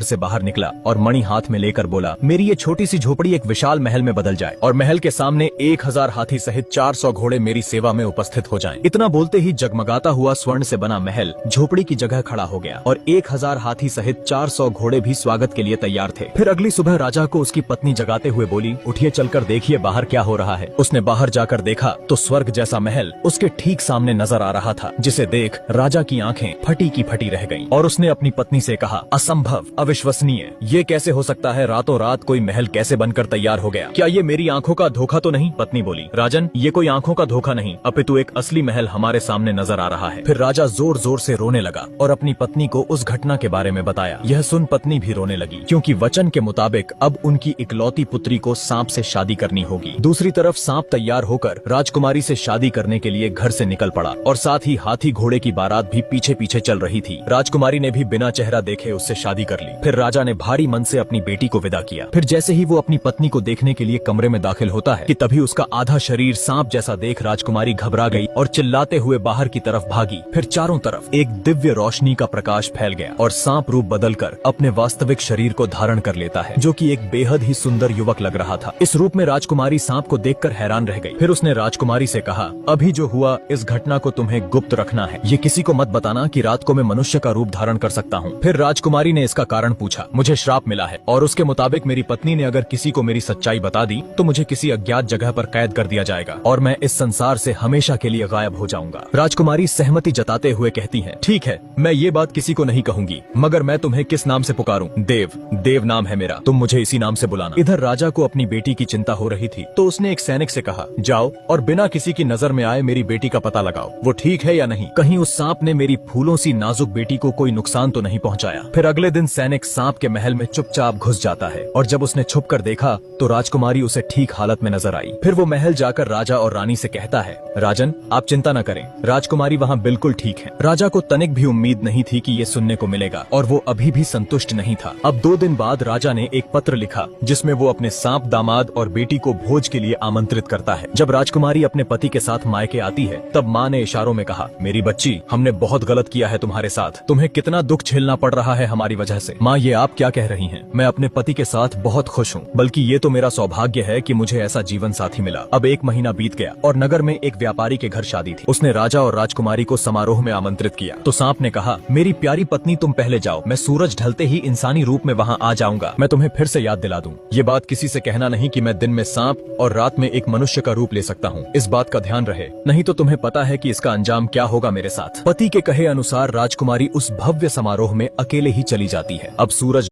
से बाहर निकला और मणि हाथ में लेकर बोला, मेरी ये छोटी सी झोपड़ी एक विशाल महल में बदल जाए और महल के सामने 1000 हाथी सहित 400 घोड़े मेरी सेवा में उपस्थित हो जाएं। इतना बोलते ही जगमगाता हुआ स्वर्ण से बना महल झोपड़ी की जगह खड़ा हो गया और 1000 हाथी सहित 400 घोड़े भी स्वागत के लिए तैयार थे। फिर अगली सुबह राजा को उसकी पत्नी जगाते हुए बोली, उठिए चलकर देखिए बाहर क्या हो रहा है। उसने बाहर जाकर देखा तो स्वर्ग जैसा महल उसके ठीक सामने नजर आ रहा था, जिसे देख राजा की आंखें फटी की फटी रह गईं और उसने अपनी पत्नी से कहा, असंभव, अविश्वसनीय, ये कैसे हो सकता है? रातों रात कोई महल कैसे बनकर तैयार हो गया? क्या ये मेरी आंखों का धोखा तो नहीं? पत्नी बोली, राजन, ये कोई आंखों का धोखा नहीं, अपितु एक असली महल हमारे सामने नजर आ रहा है। फिर राजा जोर जोर से रोने लगा और अपनी पत्नी को उस घटना के बारे में बताया। यह सुन पत्नी भी रोने लगी, क्योंकि वचन के मुताबिक अब उनकी इकलौती पुत्री को सांप से शादी करनी होगी। दूसरी तरफ सांप तैयार होकर राजकुमारी से शादी करने के लिए घर से निकल पड़ा और साथ ही हाथी घोड़े की बारात भी पीछे पीछे चल रही थी। राजकुमारी ने भी बिना चेहरा देखे उससे शादी कर ली। फिर राजा ने भारी मन से अपनी बेटी को विदा किया। फिर जैसे ही वो अपनी पत्नी को देखने के लिए कमरे में दाखिल होता है कि तभी उसका आधा शरीर सांप जैसा देख राजकुमारी घबरा गई और चिल्लाते हुए बाहर की तरफ भागी। फिर चारों तरफ एक दिव्य रोशनी का प्रकाश फैल गया और सांप रूप बदलकर अपने वास्तविक शरीर को धारण कर लेता है, जो कि एक बेहद ही सुंदर युवक लग रहा था। इस रूप में राजकुमारी सांप को देखकर हैरान रह गई। फिर उसने राजकुमारी से कहा, अभी जो हुआ इस घटना को तुम्हें गुप्त रखना है। ये किसी को मत बताना कि रात को मैं मनुष्य का रूप धारण कर सकता हूँ। फिर राजकुमारी ने इसका कारण पूछा। मुझे श्राप मिला है और उसके मुताबिक मेरी पत्नी ने अगर किसी को मेरी सच्चाई बता दी तो मुझे किसी अज्ञात जगह पर कैद कर दिया जाएगा और मैं इस संसार से हमेशा के लिए गायब हो जाऊंगा। राजकुमारी सहमति जताते हुए कहती है, ठीक है, मैं ये बात किसी को नहीं कहूंगी, मगर मैं तुम्हें किस नाम से पुकारूं? देव, देव नाम है मेरा, तुम मुझे इसी नाम से बुलाना। इधर राजा को अपनी बेटी की चिंता हो रही थी, तो उसने एक सैनिक से कहा, जाओ और बिना किसी की नजर में आए मेरी बेटी का पता लगाओ, वो ठीक है या नहीं, कहीं उस सांप ने मेरी फूलों सी नाजुक बेटी को कोई नुकसान तो नहीं पहुंचाया। फिर अगले दिन सैनिक सांप के महल में चुपचाप घुस जाता है और जब उसने छुप कर देखा तो राजकुमारी उसे ठीक हालत में नजर आई। फिर वो महल जाकर राजा और रानी से कहता है, राजन, आप चिंता न करें, राजकुमारी वहाँ बिल्कुल ठीक है। राजा को तनिक भी उम्मीद नहीं थी कि ये सुनने को मिलेगा और वो अभी भी संतुष्ट नहीं था। अब 2 दिन बाद राजा ने एक पत्र लिखा जिसमें वो अपने सांप दामाद और बेटी को भोज के लिए आमंत्रित करता है। जब राजकुमारी अपने पति के साथ मायके आती है तब माँ ने इशारों में कहा, मेरी बच्ची, हमने बहुत गलत किया है तुम्हारे साथ, तुम्हें कितना दुख झेलना पड़ रहा है हमारी वजह से। माँ, ये आप क्या कह रही हैं? मैं अपने पति के साथ बहुत खुश हूँ, बल्कि ये तो मेरा सौभाग्य है कि मुझे ऐसा जीवन साथी मिला। अब 1 महीना बीत गया और नगर में एक व्यापारी के घर शादी थी। उसने राजा और राजकुमारी को समारोह में आमंत्रित किया तो सांप ने कहा, मेरी प्यारी पत्नी, तुम पहले जाओ, मैं सूरज ढलते ही इंसानी रूप में वहाँ आ जाऊंगा। मैं तुम्हें फिर से याद दिला दूं, ये बात किसी से कहना नहीं कि मैं दिन में सांप और रात में एक मनुष्य का रूप ले सकता हूँ। इस बात का ध्यान रहे, नहीं तो तुम्हें पता है कि इसका अंजाम क्या होगा मेरे साथ। पति के कहे अनुसार राजकुमारी उस भव्य समारोह में अकेले ही चली जाती है। अब सूरज